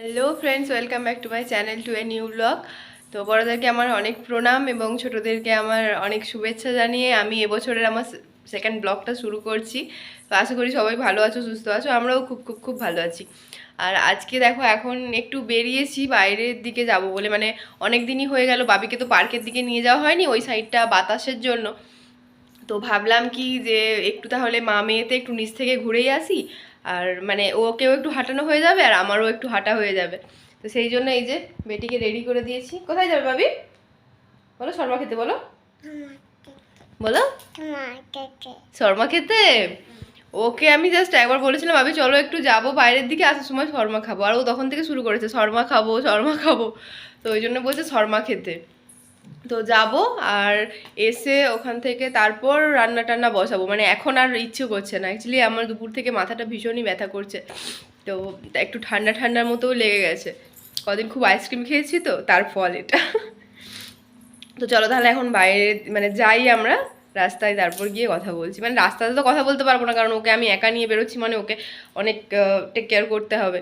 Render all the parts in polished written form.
Hello friends, welcome back to my channel to a new blog. তো বড়োদেরকে আমার অনেক প্রণাম এবং ছোটোদেরকে আমার অনেক শুভেচ্ছা জানিয়ে আমি এবছরের আমার সেকেন্ড ব্লগটা শুরু করছি। তো আশা করি সবাই ভালো আছো, সুস্থ আছো, আমরাও খুব খুব খুব ভালো আছি। আর আজকে দেখো এখন একটু বেরিয়েছি বাইরের দিকে যাব বলে, মানে অনেক দিনই হয়ে গেল বাবিকে তো পার্কের দিকে নিয়ে যাওয়া হয়নি ওই সাইডটা বাতাসের জন্য। তো ভাবলাম কি যে একটু তাহলে মা মেয়েতে একটু নিচ থেকে ঘুরেই আসি, আর মানে ওকেও একটু হাঁটানো হয়ে যাবে আর আমারও একটু হাঁটা হয়ে যাবে। তো সেই জন্য এই যে বেটিকে রেডি করে দিয়েছি। কোথায় যাবে ভাবি? বলো শর্মা খেতে, বলো বলো শর্মা খেতে। ওকে আমি জাস্ট একবার বলেছিলাম ভাবি চলো একটু যাবো বাইরের দিকে, আসার সময় শর্মা খাবো, আর ও তখন থেকে শুরু করেছে শর্মা খাবো শর্মা খাবো। তো ওই জন্য বলছে শর্মা খেতে। তো যাব আর এসে ওখান থেকে তারপর রান্না টান্না বসাবো, মানে এখন আর ইচ্ছে করছে না। অ্যাকচুয়ালি আমার দুপুর থেকে মাথাটা ভীষণই ব্যথা করছে, তো একটু ঠান্ডা ঠান্ডার মতোও লেগে গেছে। কদিন খুব আইসক্রিম খেয়েছি তো তার ফল এটা। তো চলো তাহলে এখন বাইরে মানে যাই আমরা রাস্তায়, তারপর গিয়ে কথা বলছি। মানে রাস্তাতে তো কথা বলতে পারবো না, কারণ ওকে আমি একা নিয়ে বেরোচ্ছি, মানে ওকে অনেক টেক কেয়ার করতে হবে।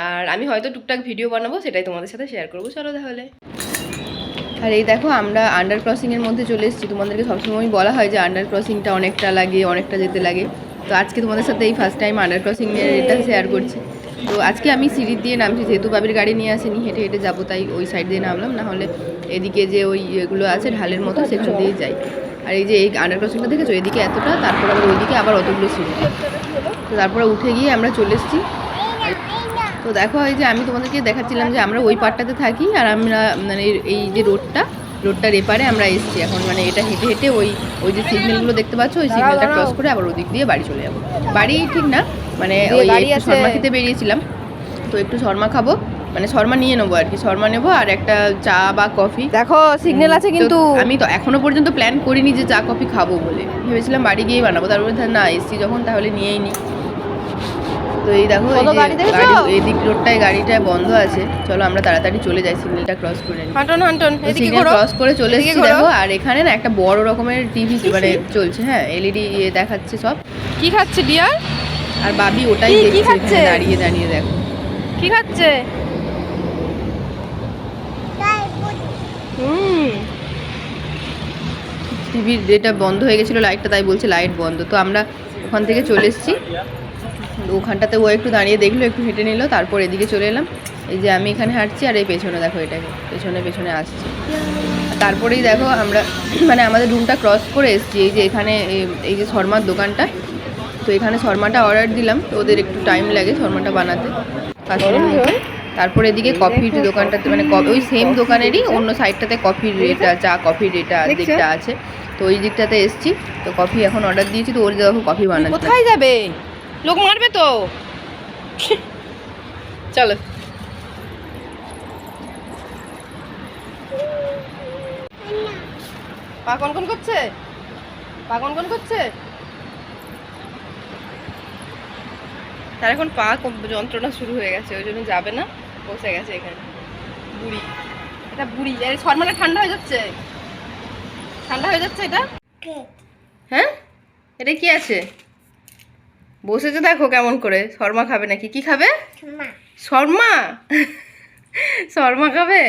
আর আমি হয়তো টুকটাক ভিডিও বানাবো, সেটাই তোমাদের সাথে শেয়ার করবো। চলো তাহলে। আর এই দেখো আমরা আন্ডার ক্রসিংয়ের মধ্যে চলে এসেছি। তোমাদেরকে সবসময় বলা হয় যে আন্ডার ক্রসিংটা অনেকটা লাগে, অনেকটা যেতে লাগে। তো আজকে তোমাদের সাথে এই ফার্স্ট টাইম আন্ডার ক্রসিংয়ের এটা শেয়ার করছি। তো আজকে আমি সিঁড়ি দিয়ে নামছি, যেহেতু বাবির গাড়ি নিয়ে আসেনি, হেঁটে হেঁটে যাবো, তাই ওই সাইড দিয়ে নামলাম। না হলে এদিকে যে ওই এগুলো আছে ঢালের মতো, সেখান দিয়েই যাই। আর এই যে এই আন্ডার ক্রসিংটা দেখেছো, এদিকে এতটা, তারপর আবার ওইদিকে আবার অতগুলো সিঁড়ি। তো তারপরে উঠে গিয়ে আমরা চলে এসেছি। তো দেখো এই যে আমি তোমাদেরকে দেখাচ্ছিলাম যে আমরা ওই পার্টটাতে থাকি, আর আমরা মানে এই যে রোডটার এপারে আমরা এসেছি এখন। মানে এটা হেঁটে হেঁটে ওই যে সিগন্যালগুলো দেখতে পাচ্ছ, ওই সিগন্যালটা ক্রস করে আবার ওদিক দিয়ে বাড়ি চলে যাবো। বাড়ি ঠিক না, মানে ওই একটু শর্মা খেতে বেরিয়েছিলাম, তো একটু শর্মা খাবো, মানে শর্মা নিয়ে নেবো আর কি। শর্মা নেবো আর একটা চা বা কফি। দেখো সিগন্যাল আছে কিন্তু আমি তো এখনো পর্যন্ত প্ল্যান করিনি যে চা কফি খাবো বলে, ভেবেছিলাম বাড়ি গিয়েই বানাবো। তারপরে না এসছি যখন তাহলে নিয়েই নি। তো এই দেখো গাড়ি এই দিক রোডটায় গাড়িটা বন্ধ আছে। চলো আমরা তাড়াতাড়ি চলে যাই, সিগন্যালটা ক্রস করে নিই। সিগন্যাল ক্রস করে চলে এসেছি দেখো। আর এখানে না একটা বড় রকমের টিভি মানে চলছে, হ্যাঁ এলইডি দেখাচ্ছে সব। কি খাচ্ছে ডিয়ার? আর বাবি ওটাই দেখছে এখানে দাঁড়িয়ে দাঁড়িয়ে। দেখো কি খাচ্ছে। টিভির এটা বন্ধ হয়ে গেছিলো লাইটটা, তাই বলছে লাইট বন্ধ। তো আমরা ওখান থেকে চলে এসেছি, ওখানটাতে ও একটু দাঁড়িয়ে দেখলো, একটু হেঁটে নিল, তারপর এদিকে চলে এলাম। এই যে আমি এখানে হাঁটছি আর এই পেছনে দেখো, এটাকে পেছনে পেছনে আসছি। তারপরেই দেখো আমরা মানে আমাদের রুমটা ক্রস করে এসেছি। এই যে এখানে এই যে শর্মার দোকানটা, তো এখানে শর্মাটা অর্ডার দিলাম। তো ওদের একটু টাইম লাগে শর্মাটা বানাতে, 5 মিনিট মতো। তারপরে এদিকে কফির দোকানটাতে, মানে ওই সেম দোকানেরই অন্য সাইডটাতে কফির এটা, চা কফির এটা দিকটা আছে। তো ওই দিকটাতে এসেছি। তো কফি এখন অর্ডার দিয়েছি, তো ওর দেখো কফি বানাচ্ছে। কোথায় যাবে? লোক মারবে তো। চলো পা কনকন করছে, পা কনকন করছে তার, এখন পা যন্ত্রণা শুরু হয়ে গেছে, ওই জন্য যাবে না, বসে গেছে এখানে। বুড়ি, এটা বুড়ি। আরে শর্মাটা ঠান্ডা হয়ে যাচ্ছে, ঠান্ডা হয়ে যাচ্ছে এটা। হ্যাঁ এটা কি আছে? বসেছে দেখো কেমন করে। শর্মা খাবে নাকি? কি খাবে? শর্মা। শর্মা খাবে।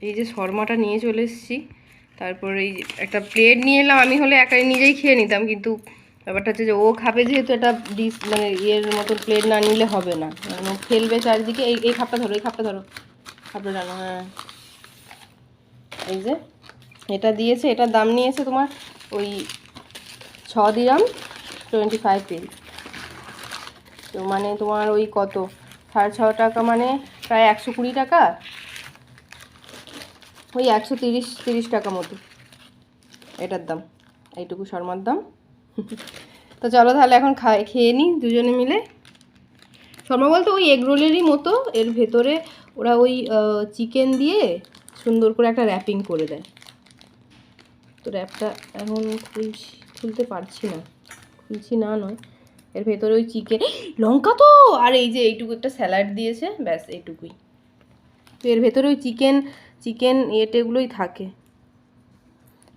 এই যে শর্মাটা নিয়ে চলে এসেছি, তারপর এই একটা প্লেট নিয়ে এলাম। আমি হলে একাই নিজেই খেয়ে নিতাম, কিন্তু ব্যাপারটা হচ্ছে যে ও খাবে যেহেতু, একটা ডিশ মানে ইয়ের মতো প্লেট না নিলে হবে না, মানে ফেলবে চারিদিকে। এই খাপটা ধরো, এই খাপটা ধরো, খাপটা জানো। হ্যাঁ এই যে এটা দিয়েছে, এটার দাম নিয়েছে তোমার ওই 6 দিরাম 25 পেরি। তো মানে তোমার ওই কত 6.5 টাকা, মানে প্রায় 120 টাকা, ওই 130 টাকা মতো এটার দাম, এইটুকু শর্মার দাম। তো চলো তাহলে এখন খেয়ে নিই দুজনে মিলে। শর্মা বলতে ওই এগ রোলেরই মতো, এর ভেতরে ওরা ওই চিকেন দিয়ে সুন্দর করে একটা র্যাপিং করে দেয়। তো র্যাপটা এখন খুলতে পারছি না, খুলছি না নয়, এর ভেতরে ওই চিকেন, লঙ্কা তো, আর এই যে এইটুকু একটা স্যালাড দিয়েছে, ব্যাস এইটুকুই। তো এর ভেতরে ওই চিকেন এটেগুলোই থাকে।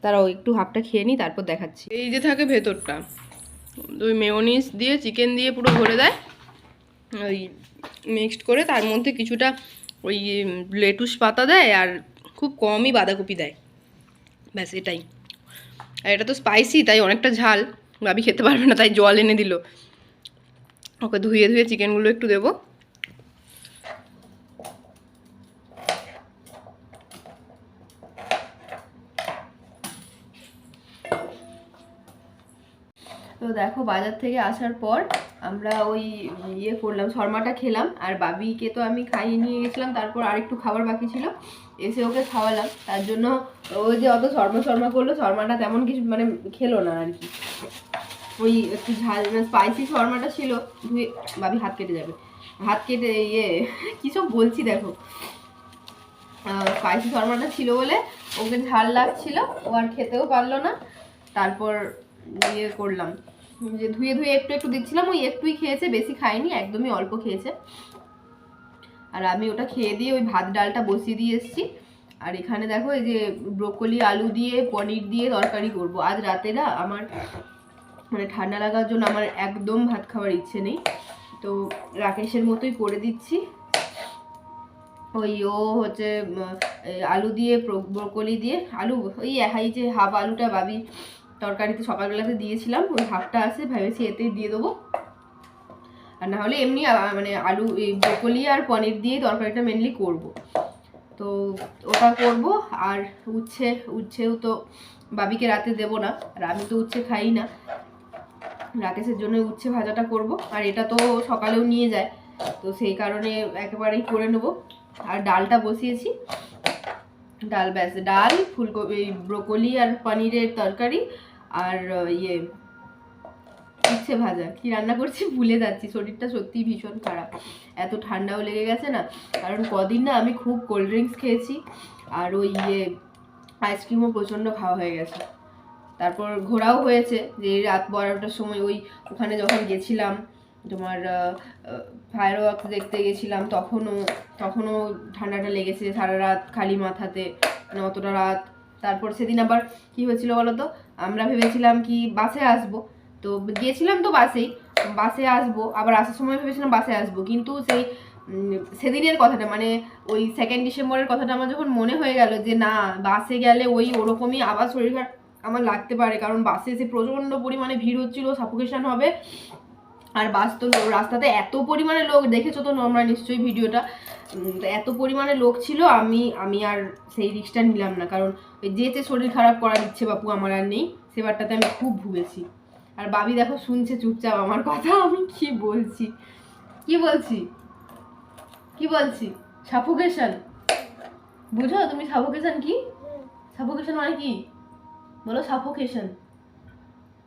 তারাও একটু হাফটা খেয়ে নিই, তারপর দেখাচ্ছি। এই যে থাকে ভেতরটা, ওই মেয়োনিজ দিয়ে চিকেন দিয়ে পুরো ভরে দেয়, ওই মিক্সড করে তার মধ্যে কিছুটা ওই লেটুস পাতা দেয় আর খুব কমই বাঁধাকপি দেয়, ব্যাস এটাই। আর এটা তো স্পাইসি, তাই অনেকটা ঝাল, ভাবি খেতে পারবে না, তাই জল এনে দিল। ওকে ধুয়ে ধুয়ে চিকেনগুলো একটু দেবো। তো দেখো বাজার থেকে আসার পর আমরা ওই ইয়ে করলাম, শর্মাটা খেলাম, আর বাবিকে তো আমি খাইয়ে নিয়ে গেছিলাম, তারপর আরেকটু খাবার বাকি ছিল, এসে ওকে খাওয়ালাম। তার জন্য ওই যে অত শর্মা করলো, শর্মাটা তেমন কিছু মানে খেলো না আর কি। ওই একটু ঝাল স্পাইসি শর্মাটা ছিল, ধুয়ে বাবি হাত কেটে যাবে, হাত কেটে ইয়ে কী সব বলছি দেখো, স্পাইসি শর্মাটা ছিল বলে ওকে ঝাল লাগছিল, ও আর খেতেও পারলো না। তারপর ইয়ে করলাম যে ধুয়ে ধুয়ে একটু একটু দিচ্ছিলাম, ওই একটুই খেয়েছে, বেশি খায়নি, একদমই অল্প খেয়েছে। আর আমি ওটা খেয়ে দিয়ে ওই ভাত ডালটা বসিয়ে দিয়ে এসেছি। আর এখানে দেখো এই যে ব্রোকলি আলু দিয়ে পনির দিয়ে তরকারি করব আজ রাতে। না আমার মানে ঠান্ডা লাগার জন্য আমার একদম ভাত খাওয়ার ইচ্ছে নেই, তো রাকেশের মতোই করে দিচ্ছি। ওই ও হচ্ছে আলু দিয়ে ব্রোকলি দিয়ে আলু, ওই এই যে হাফ আলুটা বাবি তরকারিতে সকালবেলাতে দিয়েছিলাম, ওই হাফটা আছে, ভেবেছি এতেই দিয়ে দেবো। আর না হলে এমনি মানে আলু এই ব্রোকলি আর পনির দিয়ে তরকারিটা মেনলি করব, তো ওটা করব। আর উচ্ছেও তো বাবিকে রাতে দেবো না, আর আমি তো উচ্ছে খাই না, রাকেশের জন্য উচ্ছে ভাজাটা করব। আর এটা তো সকালেও নিয়ে যায়, তো সেই কারণে একেবারেই করে নেব। আর ডালটা বসিয়েছি, ডাল ব্যাস, ডাল ফুলকপি ব্রোকলি আর পনিরের তরকারি আর ইয়ে উচ্ছে ভাজা। কি রান্না করছি ভুলে যাচ্ছি, শরীরটা সত্যিই ভীষণ খারাপ, এত ঠান্ডাও লেগে গেছে না, কারণ কদিন না আমি খুব কোল্ড ড্রিঙ্কস খেয়েছি, আর ওই ইয়ে আইসক্রিমও প্রচণ্ড খাওয়া হয়ে গেছে। তারপর ঘোরাও হয়েছে, যে রাত 12টার সময় ওই ওখানে যখন গেছিলাম তোমার ফায়ার ওয়ার্ক দেখতে গেছিলাম, তখনও ঠান্ডাটা লেগেছে সারা রাত খালি মাথাতে, মানে অতটা রাত। তারপর সেদিন আবার কি হয়েছিল বলো তো, আমরা ভেবেছিলাম কি বাসে আসবো, তো গিয়েছিলাম তো বাসে আসবো, আবার আসার সময় ভেবেছিলাম বাসে আসবো, কিন্তু সেদিনের কথাটা মানে ওই 2 ডিসেম্বরের কথাটা আমার যখন মনে হয়ে গেল যে না বাসে গেলে ওই ওরকমই আবার শরীর খারাপ আমার লাগতে পারে, কারণ বাসে এসে প্রচণ্ড পরিমাণে ভিড় হচ্ছিল, সাফোকেশন হবে। আর বাস তো রাস্তাতে এত পরিমাণে লোক, দেখেছো তো তোমরা নিশ্চয়ই ভিডিওটা, এত পরিমাণে লোক ছিল, আমি আর সেই রিস্কটা নিলাম না, কারণ ওই যেতে শরীর খারাপ করার ইচ্ছে বাপু আমার আর নেই, সেবারটাতে আমি খুব ভুগেছি। আর বাবি দেখো শুনছে চুপচাপ আমার কথা, আমি কি বলছি সাফোকেশন, বুঝো তুমি সাফোকেশন কি? সাফোকেশন মানে কি বলো, সাফোকেশন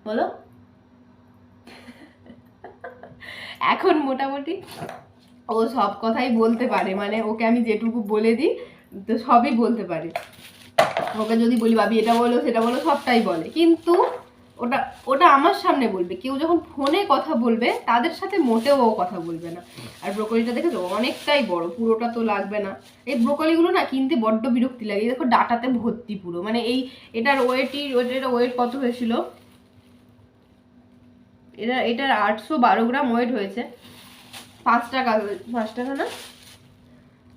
বলো। এখন মোটামুটি ও সব কথাই বলতে পারে, মানে ওকে আমি যেটুকু বলে দিই তো সবই বলতে পারে। ওকে যদি বলি ভাবি এটা বলো সেটা বলো, সবটাই বলে, কিন্তু ওটা আমার সামনে বলবে, কেউ যখন ফোনে কথা বলবে তাদের সাথে মোটেও ও কথা বলবে না। আর ব্রোকলিটা দেখেছো অনেকটাই বড়, পুরোটা তো লাগবে না। এই ব্রোকলিগুলো না কিনতে বড্ড বিরক্তি লাগে, দেখো ডাটাতে ভর্তি পুরো, মানে এটার ওয়েট কত হয়েছিল, এটার 812 গ্রাম ওয়েট হয়েছে, 5 টাকা না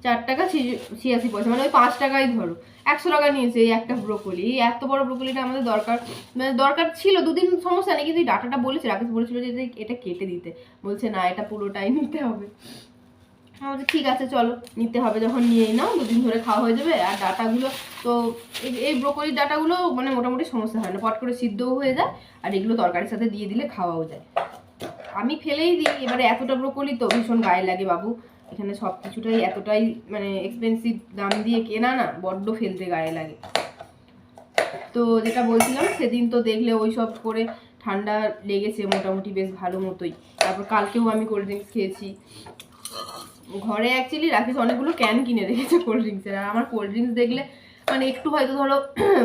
4 টাকা 86 পয়সা, মানে ওই 5 টাকাই ধরো, 100 টাকা নিয়েছে এই একটা ব্রোকলি। এই এত বড় ব্রোকলিটা আমাদের দরকার ছিল 2 দিন, সমস্যা নেই, কিন্তু ডাটাটা বলেছে, রাকেশ বলেছিল যে এটা কেটে দিতে, বলছে না এটা পুরোটাই নিতে হবে। আমাদের ঠিক আছে চলো নিতে হবে, যখন নিয়েই নাও, 2 দিন ধরে খাওয়া হয়ে যাবে। আর ডাটাগুলো তো এই ব্রোকলির ডাটাগুলো মানে মোটামুটি সমস্যা হয় না, পট করে সিদ্ধও হয়ে যায়, আর এগুলো তরকারির সাথে দিয়ে দিলে খাওয়াও যায়। আমি ফেলেই দিই, এবারে এতটা ব্রোকলি তো ভীষণ গায়ে লাগে বাবু, এখানে সব কিছুটাই এতটাই মানে এক্সপেন্সিভ দাম দিয়ে কেনা না, বড্ড ফেলতে গায়ে লাগে। তো যেটা বলছিলাম, সেদিন তো দেখলে ওই সব করে ঠান্ডা লেগেছে মোটামুটি বেশ ভালো মতোই। তারপর কালকেও আমি কোল্ড ড্রিঙ্কস খেয়েছি ঘরে, অ্যাকচুয়ালি রাকেশ অনেকগুলো ক্যান কিনে রেখেছে কোল্ড ড্রিঙ্কসের, আর আমার কোল্ড ড্রিঙ্কস দেখলে মানে একটু হয়তো ধরো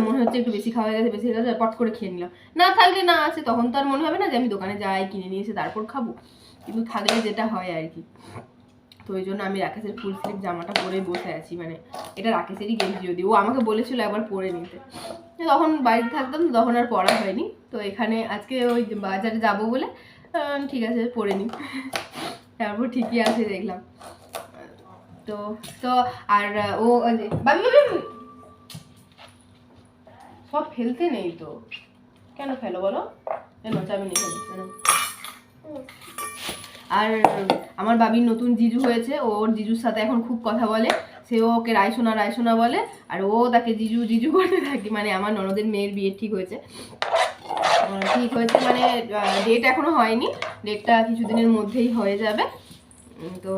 মনে হচ্ছে একটু বেশি খাওয়া হয়ে গেছে, পট করে খেয়ে নিলাম, না থাকলে না আছে তখন তো আর মনে হবে না যে আমি দোকানে যাই কিনে নিয়ে এসে তারপর খাবো, কিন্তু থাকলে যেটা হয় আর কি। তো ওই জন্য আমি রাকেশের ফুল স্লিভ জামাটা পরে বসে আছি, মানে এটা রাকেশেরই গেঞ্জি, যদি ও আমাকে বলেছিল একবার পরে নিতে, তখন বাড়িতে থাকতাম তখন আর পরা হয়নি। তো এখানে আজকে ওই বাজারে যাবো বলে ঠিক আছে পরে নিই, তারপর ঠিকই আছে দেখলাম। তো তো আর ও বাবি বাবি সব ফেলতে নেই তো, কেন ফেলো বলো, কেন চাবি নেই ফেলো। আর আমার বাবির নতুন জিজু হয়েছে, ওর জিজুর সাথে এখন খুব কথা বলে, সেও ওকে রায়সোনা রায়সোনা বলে, আর ও তাকে জিজু জিজু করতে থাকে। মানে আমার ননদের মেয়ের বিয়ে ঠিক হয়েছে মানে ডেট এখনো হয়নি, ডেটটা কিছুদিনের মধ্যেই হয়ে যাবে। তো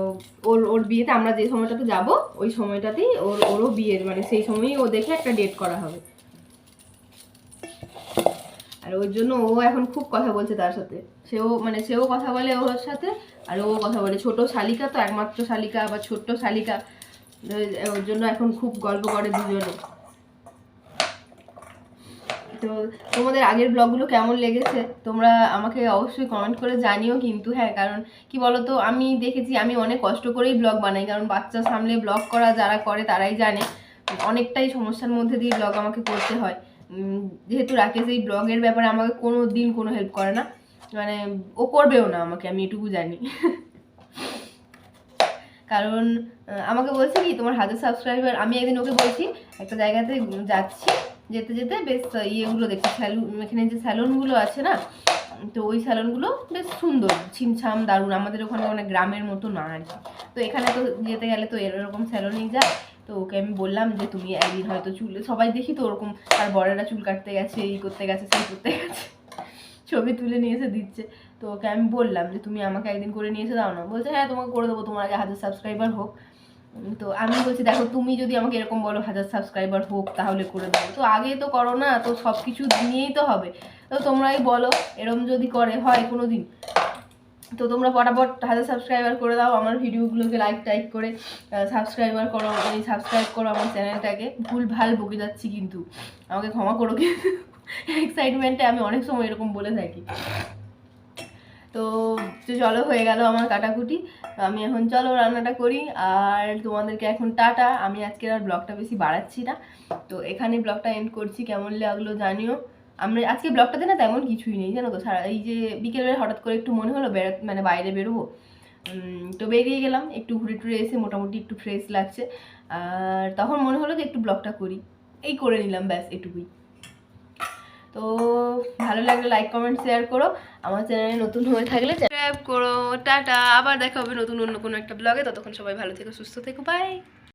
ওর বিয়েতে আমরা যে সময়টাতে যাব ওই সময়টাতেই ওরও বিয়ের, মানে সেই সময়ই ও দেখে একটা ডেট করা হবে। আর ওর জন্য ও এখন খুব কথা বলছে তার সাথে, সেও কথা বলে ওর সাথে, আর ও কথা বলে। ছোট শালিকা তো, একমাত্র শালিকা আবার ছোট্ট শালিকা, ওর জন্য এখন খুব গল্প করে দুজনে। তো তোমাদের আগের ব্লগগুলো কেমন লেগেছে তোমরা আমাকে অবশ্যই কমেন্ট করে জানিও কিন্তু। হ্যাঁ, কারণ কি বলতো, আমি দেখেছি আমি অনেক কষ্ট করেই ব্লগ বানাই, কারণ বাচ্চা সামলে ব্লগ করা যারা করে তারাই জানে অনেকটাই সমস্যার মধ্যে দিয়ে ব্লগ আমাকে করতে হয়। যেহেতু রাকেশ এই ব্লগের ব্যাপারে আমাকে কোনো দিন কোনো হেল্প করে না, মানে ও করবেও না আমাকে, আমি এটুকু জানি। কারণ আমাকে বলছে কি তোমার 1000 সাবস্ক্রাইবার, আমি একদিন ওকে বলছি একটা জায়গাতে যাচ্ছি, যেতে যেতে বেশ ইয়েগুলো দেখছি, এখানে যে স্যালুনগুলো আছে না, তো ওই স্যালুনগুলো বেশ সুন্দর, ছিমছাম দারুণ, আমাদের ওখানে অনেক গ্রামের মতো না আর কি। তো এখানে তো যেতে গেলে তো এরকম স্যালুনেই যায়। তো ওকে আমি বললাম যে তুমি একদিন হয়তো চুল, সবাই দেখি তো ওরকম তার বড়েরা চুল কাটতে গেছে, এই করতে গেছে সেই করতে গেছে, ছবি তুলে নিয়ে এসে দিচ্ছে। তো ওকে আমি বললাম যে তুমি আমাকে একদিন করে নিয়ে এসে দাও না, বলছে হ্যাঁ তোমাকে করে দেবো, তোমার আগে 1000 সাবস্ক্রাইবার হোক। তো আমি বলছি দেখো তুমি যদি আমাকে এরকম বলো 1000 সাবস্ক্রাইবার হোক তাহলে করে দেবো, তো আগে তো করো না, তো সব কিছু নিয়েই তো হবে। তো তোমরাই বলো এরকম যদি করে হয় কোনো দিন, তো তোমরা ফটাফট 1000 সাবস্ক্রাইবার করে দাও, আমার ভিডিওগুলোকে লাইক করে সাবস্ক্রাইব করো আমার চ্যানেলটাকে। ভুল ভাল বকে যাচ্ছি কিন্তু আমাকে ক্ষমা করো, কিন্তু এক্সাইটমেন্টে আমি অনেক সময় এরকম বলে থাকি। তো চলো হয়ে গেল আমার কাটাকুটি, আমি এখন চলো রান্নাটা করি। আর তোমাদেরকে এখন টাটা, আমি আজকের আর ব্লগটা বেশি বাড়াচ্ছি না, তো এখানে ব্লগটা এন্ড করছি। কেমন লাগলো জানিও। আমরা আজকে ব্লগটাতে না তেমন কিছুই নেই জানো তো, সারা এই যে বিকেলবেলা হঠাৎ করে একটু মনে হলো মানে বাইরে বেরোবো, তো বেরিয়ে গেলাম, একটু ঘুরে টুরে এসে মোটামুটি একটু ফ্রেশ লাগছে, আর তখন মনে হলো যে একটু ব্লগটা করি, এই করে নিলাম, ব্যাস এটুকুই। তো ভালো লাগলে লাইক কমেন্ট শেয়ার করো, আমার চ্যানেলে নতুন হয়ে থাকলে সাবস্ক্রাইব করো। টাটা, আবার দেখা হবে নতুন অন্য কোনো একটা ব্লগে, ততক্ষণ সবাই ভালো থেকো সুস্থ থেকো, বাই।